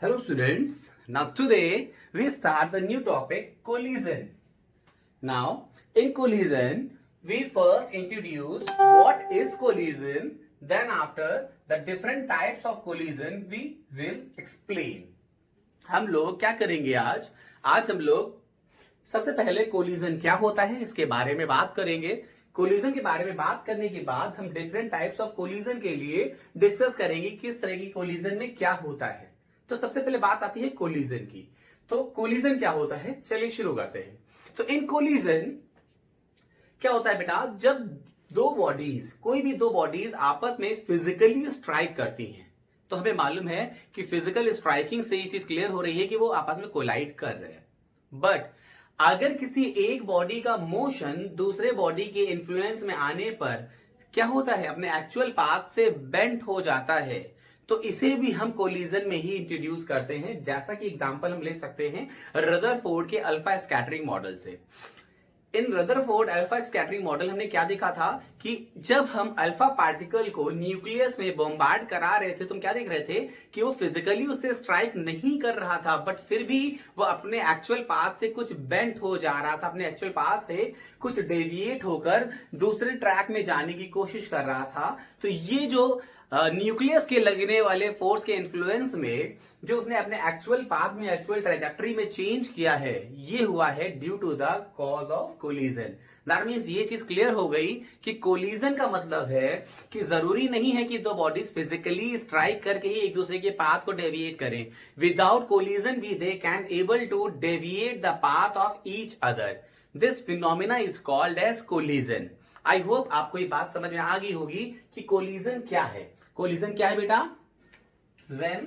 Hello students, now today we start the new topic collision. Now in collision we first introduce what is collision, then after the different types of collision we will explain. हम लोग क्या करेंगे आज हम लोग सबसे पहले collision क्या होता है इसके बारे में बात करेंगे। कोलिजन के बारे में बात करने के बाद हम डिफरेंट टाइप्स ऑफ कोलिजन के लिए डिस्कस करेंगे किस तरह की कोलिजन में क्या होता है। तो सबसे पहले बात आती है कोलिजन की। तो कोलिजन क्या होता है, चलिए शुरू करते हैं। तो इन कोलिजन क्या होता है बेटा, जब दो बॉडीज, कोई भी दो बॉडीज आपस में फिजिकली स्ट्राइक करती हैं, तो हमें मालूम है कि फिजिकल स्ट्राइकिंग से ये चीज क्लियर हो रही है कि वो आपस में कोलाइड कर रहे हैं। बट अगर किसी एक बॉडी का मोशन दूसरे बॉडी के इन्फ्लुएंस में आने पर क्या होता है, अपने एक्चुअल पाथ से बेंट हो जाता है, तो इसे भी हम कोलिजन में ही इंट्रोड्यूस करते हैं। जैसा कि एग्जांपल हम ले सकते हैं रदरफोर्ड के अल्फा स्कैटरिंग मॉडल से। इन रदरफोर्ड अल्फा स्कैटरिंग मॉडल हमने क्या देखा था कि जब हम अल्फा पार्टिकल को न्यूक्लियस में बॉम्बार्ड करा रहे थे तो हम क्या देख रहे थे कि वो फिजिकली उससे स्ट्राइक नहीं कर रहा था, बट फिर भी वो अपने एक्चुअल पाथ से कुछ बेंट हो जा रहा था, अपने एक्चुअल पाथ से कुछ डेविएट होकर दूसरे ट्रैक में जाने की कोशिश कर रहा था। तो ये जो न्यूक्लियस के लगने वाले फोर्स के इन्फ्लुएंस में जो उसने अपने एक्चुअल पाथ में, एक्चुअल ट्रेजेक्टरी में चेंज किया है, ये हुआ है due to the cause of collision. That means ये चीज क्लियर हो गई कि कोलिजन का मतलब है कि जरूरी नहीं है कि दो बॉडीज फिजिकली स्ट्राइक करके ही एक दूसरे के पाथ को डेविएट करें। विदाउट कोलिजन भी they can able to deviate the path of each other. This phenomena is called as collision. I hope आपको ये बात समझ में आ गई होगी कि कोलिजन क्या है। कोलिजन क्या है बेटा? When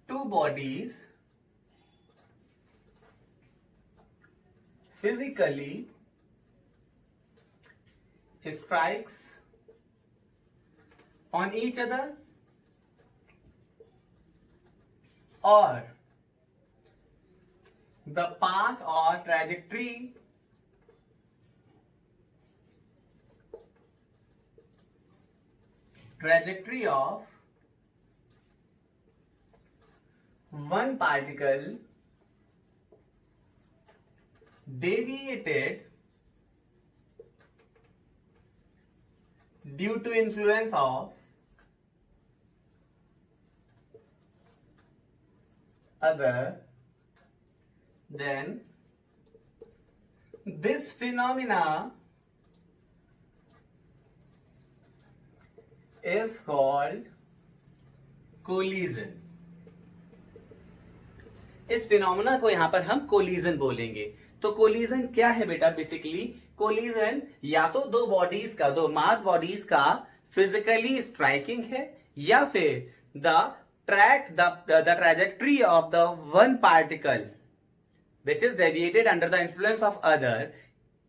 two bodies physically strikes on each other or the path or trajectory of one particle deviated due to influence of other, then this phenomena is called collision. इस फिनोमेना को यहां पर हम कोलिजन बोलेंगे। तो कोलिजन क्या है बेटा? बेसिकली कोलिजन या तो दो बॉडीज का, दो मास बॉडीज का फिजिकली स्ट्राइकिंग है, या फिर the trajectory of the one particle which is deviated under the influence of other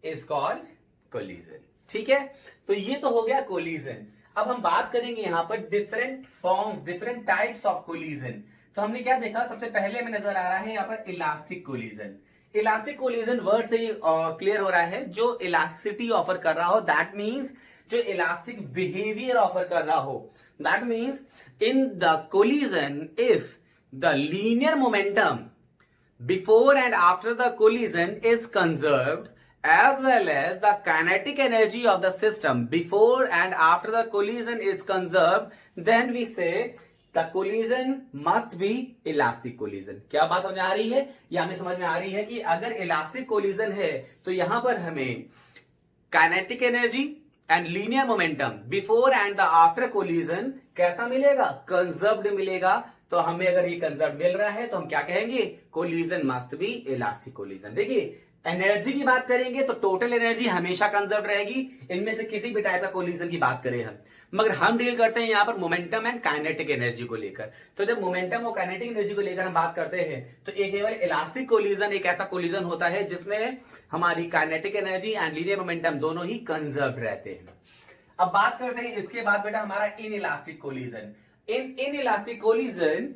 is called collision. ठीक है, तो ये तो हो गया कोलिजन। अब हम बात करेंगे यहां पर different forms, different types of collision. तो हमने क्या देखा, सबसे पहले हमें नजर आ रहा है यहाँ पर elastic collision. Elastic collision word से ही क्लियर हो रहा है, जो इलास्टिसिटी ऑफर कर रहा हो, दैट मींस जो इलास्टिक बिहेवियर ऑफर कर रहा हो। That means in the collision if the linear momentum before and after the collision is conserved as well as the kinetic energy of the system before and after the collision is conserved, then we say the collision must be elastic collision. क्या बात समझ में आ रही है? या हमें समझ में आ रही है कि अगर इलास्टिक कोलिजन है तो यहां पर हमें kinetic energy and linear momentum before and the after collision कैसा मिलेगा? कंजर्व्ड मिलेगा। तो हमें अगर ये कंजर्व मिल रहा है तो हम क्या कहेंगे? Collision must B elastic collision. देखिए, एनर्जी की बात करेंगे तो टोटल एनर्जी हमेशा कंजर्व रहेगी, इनमें से किसी भी टाइप का कोलिजन की बात करें हम, मगर हम डील करते हैं यहां पर मोमेंटम एंड काइनेटिक एनर्जी को लेकर। तो जब मोमेंटम और काइनेटिक एनर्जी को लेकर हम बात करते हैं तो एक केवल इलास्टिक कोलिजन एक ऐसा कोलिजन होता है जिसमें हमारी kinetic energy and linear momentum दोनों ही कंजर्व रहते हैं। अब बात करते हैं इसके बाद बेटा हमारा inelastic collision. Inelastic collision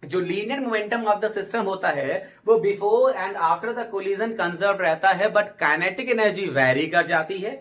जो linear momentum of the system होता है वो before and after the collision conserve रहता है, बट काइनेटिक एनर्जी वेरी कर जाती है।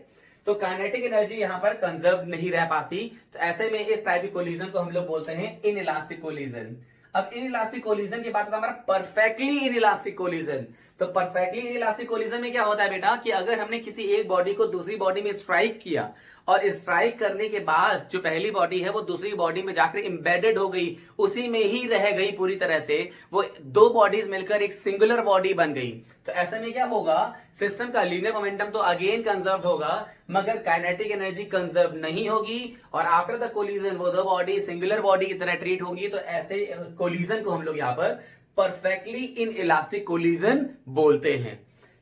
तो काइनेटिक एनर्जी यहां पर कंजर्व नहीं रह पाती। तो ऐसे में इस टाइप की कोलिजन को हम लोग बोलते हैं इनइलास्टिक कोलिजन। अब इनइलास्टिक कोलिजन की बात करते हैं हमारा परफेक्टली इनइलास्टिक कोलिजन। तो परफेक्टली इनइलास्टिक कोलिजन में क्या होता है बेटा कि अगर हमने किसी एक बॉडी को दूसरी बॉडी में स्ट्राइक किया और स्ट्राइक करने के बाद जो पहली बॉडी है वो दूसरी बॉडी में जाकर इंबेडेड हो गई, उसी में ही रह गई पूरी तरह से, वो दो बॉडीज मिलकर एक सिंगुलर बॉडी बन गई। तो ऐसे में क्या होगा, सिस्टम का लीनियर मोमेंटम तो अगेन कंजर्व होगा मगर काइनेटिक एनर्जी कंजर्व नहीं होगी और आफ्टर द कोलिजन वो दो बॉडी सिंगुलर बॉडी की तरह ट्रीट होगी। तो ऐसे कोलिजन को हम लोग यहाँ पर परफेक्टली इन इलास्टिक कोलिजन बोलते हैं।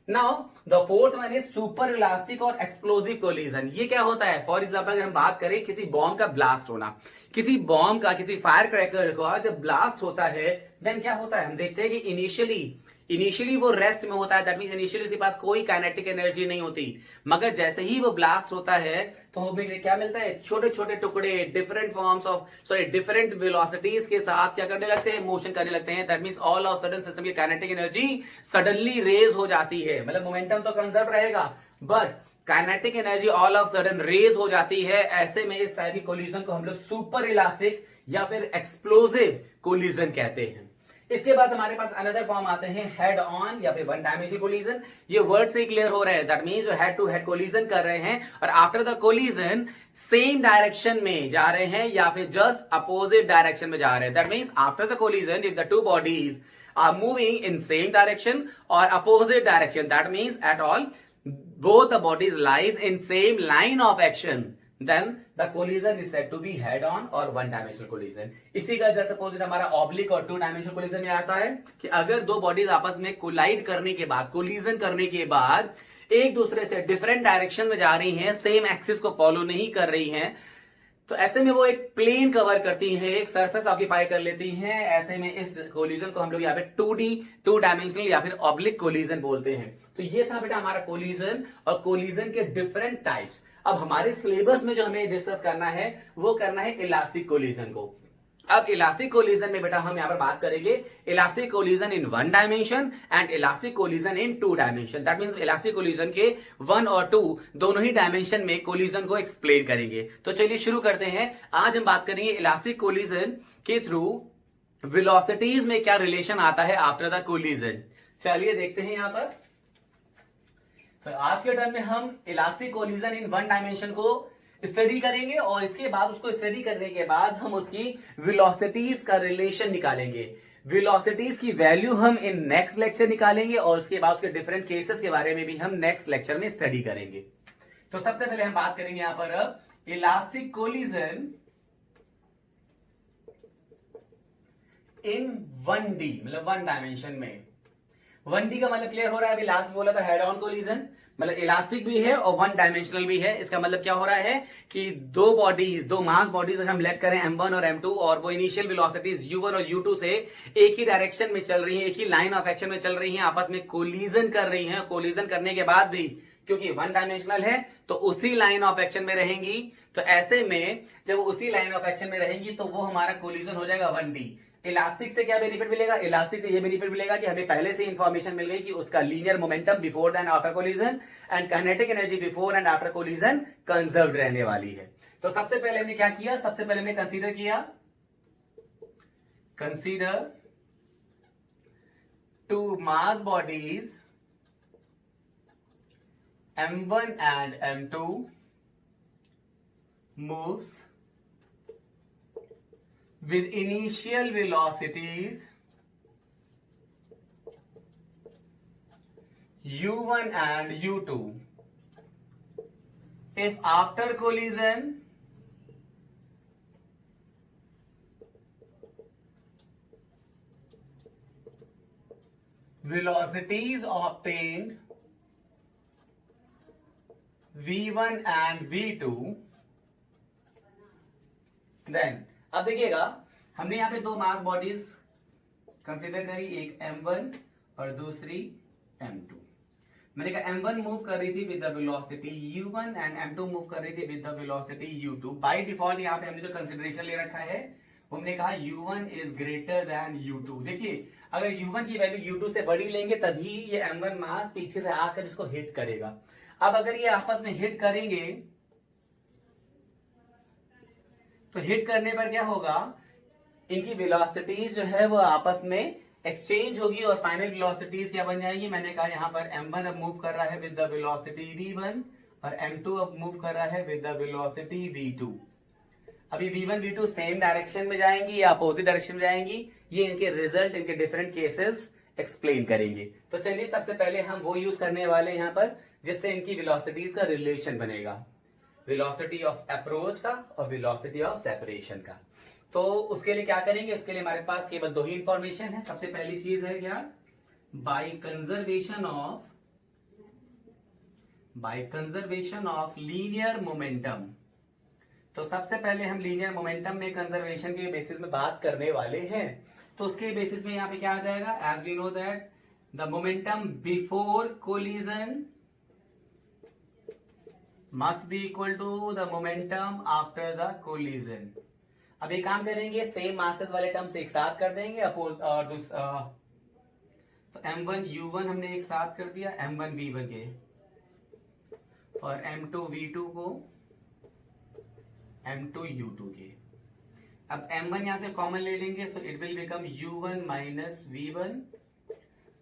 Now the fourth one is super elastic और एक्सप्लोसिव कोलिजन। ये क्या होता है, फॉर एग्जांपल अगर हम बात करें किसी बॉम्ब का ब्लास्ट होना, किसी बॉम्ब का किसी फायर क्रैकर का जब ब्लास्ट होता है देन क्या होता है, हम देखते हैं कि इनिशियली वो रेस्ट में होता है। दैट मींस इनिशियली उसके पास कोई काइनेटिक एनर्जी नहीं होती, मगर जैसे ही वो ब्लास्ट होता है तो हमें क्या मिलता है, छोटे छोटे टुकड़े different forms of different velocities के साथ क्या करने लगते हैं, मोशन करने लगते हैं। That means all of sudden system की काइनेटिक एनर्जी सडनली रेज हो जाती है। मतलब मोमेंटम तो कंजर्व रहेगा but kinetic energy all of sudden raise हो जाती है। ऐसे में इस टाइप की कोलिजन को हम लोग सुपर इलास्टिक या फिर एक्सप्लोसिव कोलिजन कहते हैं। इसके बाद हमारे पास अनदर फॉर्म आते हैं हेड ऑन या फिर वन डायमेंशनल कोलिजन। ये वर्ड से क्लियर हो रहा है, दैट मींस जो हेड टू हेड कोलिजन कर रहे हैं और after the collision same direction में जा रहे हैं या फिर जस्ट अपोजिट डायरेक्शन में जा रहे हैं। That means after the collision if the two bodies are moving in same direction or opposite direction, that means at all both the bodies lies in same line of action, then the collision is said to be head on or one dimensional collision। इसी का जैसे opposite हमारा oblique और two dimensional collision में आता है कि अगर दो बॉडीज आपस में कोलाइड करने के बाद, कोलिजन करने के बाद एक दूसरे से डिफरेंट डायरेक्शन में जा रही हैं, सेम एक्सिस को फॉलो नहीं कर रही हैं, तो ऐसे में वो एक प्लेन कवर करती हैं, एक सरफेस ऑक्यूपाई कर लेती हैं। ऐसे में इस कोलिजन को हम लोग यहाँ पे 2D टू डायमेंशनल या फिर ऑब्लिक कोलिजन बोलते हैं। तो ये था बेटा हमारा कोलिजन और कोलिजन के डिफरेंट टाइप्स। अब हमारे सिलेबस में जो हमें डिस्कस करना है वो करना है इलास्टिक कोलिजन को। अब इलास्टिक कोलिजन में बेटा हम यहां पर बात करेंगे elastic collision in one dimension and elastic collision in two dimension. That means elastic collision के वन और टू दोनों ही डायमेंशन में कोलिजन को एक्सप्लेन करेंगे। तो चलिए शुरू करते हैं। आज हम बात करेंगे इलास्टिक कोलिजन के थ्रू वेलोसिटीज में क्या रिलेशन आता है आफ्टर द कोलिजन। चलिए देखते हैं यहां पर। तो आज के टर्म में हम elastic collision in one dimension को स्टडी करेंगे और इसके बाद उसको स्टडी करने के बाद हम उसकी वेलोसिटीज का रिलेशन निकालेंगे। वेलोसिटीज की वैल्यू हम इन नेक्स्ट लेक्चर निकालेंगे और उसके बाद उसके डिफरेंट केसेस के बारे में भी हम नेक्स्ट लेक्चर में स्टडी करेंगे। तो सबसे पहले हम बात करेंगे यहां पर अब इलास्टिक कोलिजन इन 1D मतलब वन डायमेंशन में। 1D का मतलब क्लियर हो रहा है, अभी लास्ट में बोला था हेड ऑन कोलिजन, मतलब इलास्टिक भी है और वन डायमेंशनल भी है। इसका मतलब क्या हो रहा है कि दो बॉडीज, दो मास बॉडीज अगर हम लेट करें M1 और M2 और वो इनिशियल वेलोसिटीज U1 और U2 से एक ही डायरेक्शन में चल रही हैं, एक ही लाइन ऑफ एक्शन में चल रही हैं, आपस में कोलिजन कर रही हैं। कोलिजन करने के बाद भी क्योंकि वन डायमेंशनल है तो उसी लाइन ऑफ एक्शन में रहेंगी। तो ऐसे में जब वो उसी लाइन ऑफ एक्शन में रहेंगी तो वो हमारा कोलिजन हो जाएगा 1D। इलास्टिक से क्या बेनिफिट मिलेगा, इलास्टिक से ये बेनिफिट मिलेगा कि हमें पहले से इंफॉर्मेशन मिल गई कि उसका linear momentum before and after collision and kinetic energy before and after collision conserved रहने वाली है। तो सबसे पहले हमने क्या किया, सबसे पहले हमने कंसीडर किया, consider two mass bodies M1 and M2 moves with initial velocities U1 and U2. If after collision velocities obtained V1 and V2, then अब देखिएगा हमने यहां पे दो मास बॉडीज कंसीडर करी, एक M1 और दूसरी M2। मैंने कहा M1 मूव कर रही थी with the velocity U1 and M2 move कर रही थी with the velocity U2। By default यहां पे हमने जो कंसीडरेशन ले रखा है हमने कहा U1 is greater than U2। देखिए अगर U1 की वैल्यू U2 से बड़ी लेंगे तभी ये M1 मास पीछे से आकर इसको हिट करेगा। अब अगर ये आपस में हिट करेंगे तो हिट करने पर क्या होगा, इनकी वेलोसिटीज जो है वो आपस में एक्सचेंज होगी और फाइनल वेलोसिटीज क्या बन जाएंगी। मैंने कहा यहाँ पर m1 अब मूव कर रहा है विद द वेलोसिटी v1 और m2 अब मूव कर रहा है विद द वेलोसिटी v2। अभी v1 v2 सेम डायरेक्शन में जाएंगी या अपोजिट डायरेक्शन में जाएंगी, ये इनके रिजल्ट, इनके डिफरेंट केसेस एक्सप्लेन करेंगे। तो चलिए सबसे पहले हम वो यूज करने वाले हैं यहाँ पर जिससे इनकी वेलोसिटीज का रिलेशन बनेगा, वेलोसिटी ऑफ अप्रोच का और वेलोसिटी ऑफ सेपरेशन का। तो उसके लिए क्या करेंगे, इसके लिए हमारे पास केवल दो ही इंफॉर्मेशन है। सबसे पहली चीज है क्या, by conservation of linear momentum. तो सबसे पहले हम लीनियर मोमेंटम में कंजर्वेशन के बेसिस में बात करने वाले हैं। तो उसके बेसिस में यहां पे क्या आ जाएगा, as we know that the momentum before collision must be equal to the momentum after the collision. अब एक काम करेंगे, सेम मासेस वाले टर्म्स एक साथ कर देंगे अपोज और तो m1 u1 हमने एक साथ कर दिया m1 v1 के, और m2 v2 को m2 u2 के। अब m1 यहां से कॉमन ले लेंगे, so it will become u1 minus v1।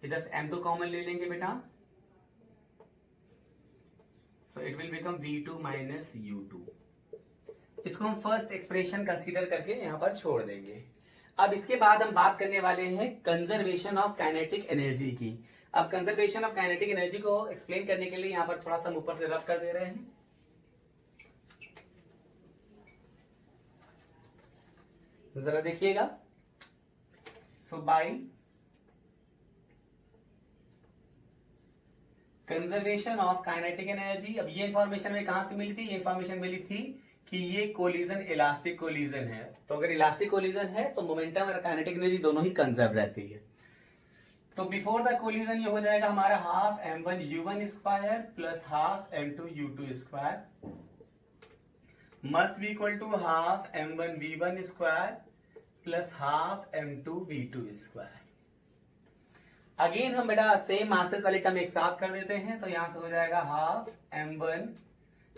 इधर से m2 कॉमन ले लेंगे बेटा, so it will become v2 minus u2। इसको हम फर्स्ट एक्सप्रेशन कंसीडर करके यहां पर छोड़ देंगे। अब इसके बाद हम बात करने वाले हैं कंजर्वेशन ऑफ काइनेटिक एनर्जी की। अब कंजर्वेशन ऑफ काइनेटिक एनर्जी को एक्सप्लेन करने के लिए यहां पर थोड़ा सा ऊपर से रब कर दे रहे हैं। जरा देखिएगा, so by conservation of kinetic energy, अब ये इंफॉर्मेशन में कहां से मिली थी, ये इंफॉर्मेशन मिली थी कि ये कोलिजन इलास्टिक कोलिजन है। तो अगर इलास्टिक कोलिजन है तो मोमेंटम और काइनेटिक एनर्जी दोनों ही कंजर्व रहती है। तो बिफोर द कोलिजन ये हो जाएगा हमारा half m1 u1 square plus half m2 u2 square must be equal to half m1 v1 square plus half m2 v2 square. Again हम बेटा सेम मासेस वाले टर्म एक साथ कर देते हैं, तो यहां से हो जाएगा half m1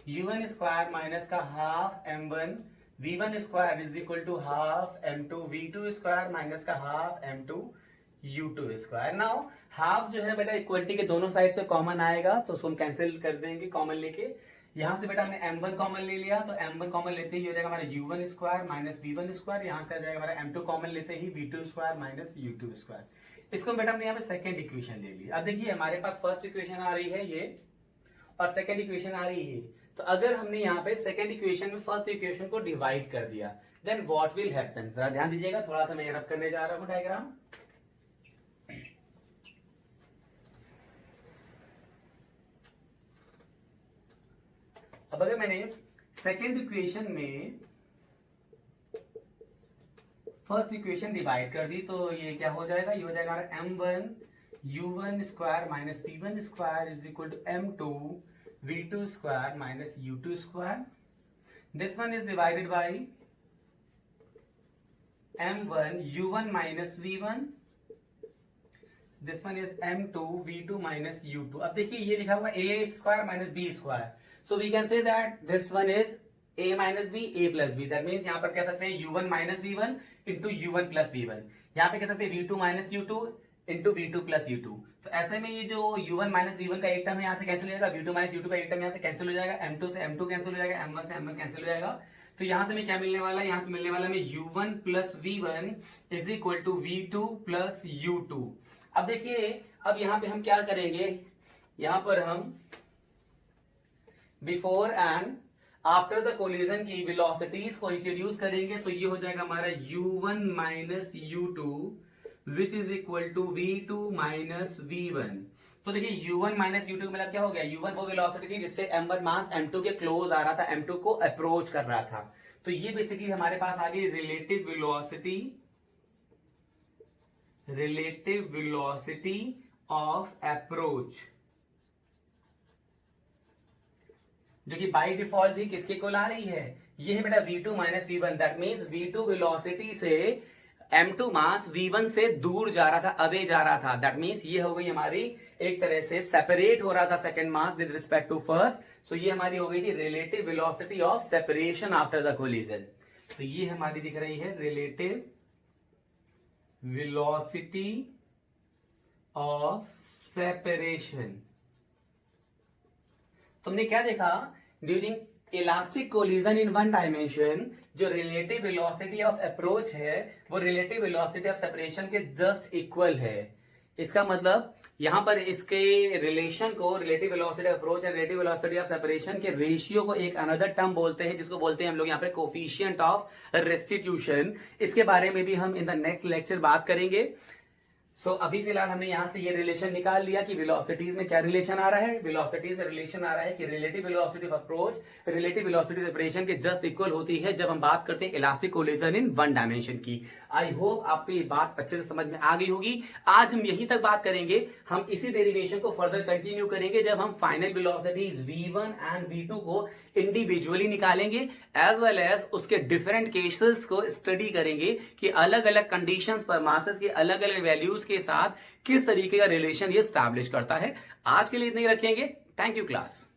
u1 square minus का half m1 v1 square is equal to half m2 v2 square minus का half m2 u2 square. Now half जो है बेटा इक्वलिटी के दोनों साइड से कॉमन आएगा, तो उसको हम कैंसिल कर देंगे कॉमन लेके। यहां से बेटा हमने m1 कॉमन ले लिया, तो m1 कॉमन लेते ही हो जाएगा हमारा u1 square minus v1 square. यहां से आ जाएगा हमारा m2 कॉमन लेते ही v2 square minus u2 square. इसको बेटा हमने यहाँ पे सेकेंड इक्वेशन ले ली। अब देखिए हमारे पास फर्स्ट इक्वेशन आ रही है ये और सेकेंड इक्वेशन आ रही है। तो अगर हमने यहाँ पे सेकेंड इक्वेशन में फर्स्ट इक्वेशन को डिवाइड कर दिया, देन व्हाट विल हैपन, जरा ध्यान दीजिएगा, थोड़ा सा मैं रब करने जा रहा हूं डायग्राम। अब अगर मैंने सेकेंड इक्वेशन में फर्स्ट इक्वेशन डिवाइड कर दी तो ये क्या हो जाएगा, ये हो जाएगा हमारा m1 u1 square minus v1 square is equal to m2 v2 square minus u2 square. This one is divided by m1 u1 minus v1, this one is m2 v2 minus u2। अब देखिए ये लिखा हुआ a square minus b square, so we can say that this one is a minus b a plus b. That means यहाँ पर कह सकते हैं u1 minus v one into u1 plus V1. यहाँ पे कह सकते हैं v2 minus u2 into v2 plus u2। तो ऐसे में ये जो u1 माइनस वी1 का एक टर्म यहाँ से कैंसिल हो जाएगा, v2 माइनस u2 का एक टर्म यहाँ से कैंसिल हो जाएगा, m2 से m2 कैंसिल हो जाएगा, m1 से m1 कैंसिल हो जाएगा। तो यहाँ से मैं क्या मिलने वाला है, यहाँ से मिलने वाला है u1 plus v one is equal to v2 plus u2। अब देखिए अब यहाँ पे हम क्या करेंगे, यहाँ पर हम before and after the collision की वेलोसिटीज को इंट्रोड्यूस करेंगे। सो ये हो जाएगा हमारा u1 minus u2 which is equal to v2 minus v1। तो देखिए u1 माइनस u2 मतलब क्या हो गया, u1 वो वेलोसिटी थी जिससे m1 मास m2 के क्लोज आ रहा था, m2 को अप्रोच कर रहा था। तो ये बेसिकली हमारे पास आ गई रिलेटिव वेलोसिटी ऑफ अप्रोच, जो कि बाय डिफॉल्ट ही किसके को ला रही है, ये है बेटा v2 minus v1। That means v2 velocity से m2 मास v1 से दूर जा रहा था, अवे जा रहा था। दैट मीन्स ये हो गई हमारी एक तरह से सेपरेट हो रहा था second mass with respect to first. So ये हमारी हो गई थी relative velocity of separation after the collision. तो ये हमारी दिख रही है रिलेटिव वेलोसिटी ऑफ सेपरेशन। तुमने क्या देखा during elastic collision in one dimension, जो रिलेटिव वेलोसिटी ऑफ अप्रोच है वो रिलेटिव वेलोसिटी ऑफ सेपरेशन के जस्ट इक्वल है। इसका मतलब यहां पर इसके रिलेशन को relative velocity of approach and relative velocity of separation के रेशियो को एक अनदर टर्म बोलते हैं, जिसको बोलते हैं हम लोग यहाँ पे कोफिशिएंट ऑफ रेस्टिट्यूशन। इसके बारे में भी हम इन द नेक्स्ट लेक्चर बात करेंगे। सो अभी फिलहाल हमने यहां से ये रिलेशन निकाल लिया कि वेलोसिटीज में क्या रिलेशन आ रहा है। वेलोसिटीज में रिलेशन आ रहा है कि relative velocity of approach relative velocity separation के जस्ट इक्वल होती है जब हम बात करते हैं elastic collision in one dimension की। आई होप आपको ये बात अच्छे से समझ में आ गई होगी। आज हम यहीं तक बात करेंगे, हम इसी डेरिवेशन को फर्दर कंटिन्यू करेंगे जब हम final velocities v1 and v2 को इंडिविजुअली निकालेंगे, एज वेल एज उसके डिफरेंट केसेस को स्टडी करेंगे कि अलग अलग कंडीशंस पर मासेस के अलग अलग वैल्यूज के साथ किस तरीके का रिलेशन ये स्टैब्लिश करता है। आज के लिए इतना ही रखेंगे। Thank you class.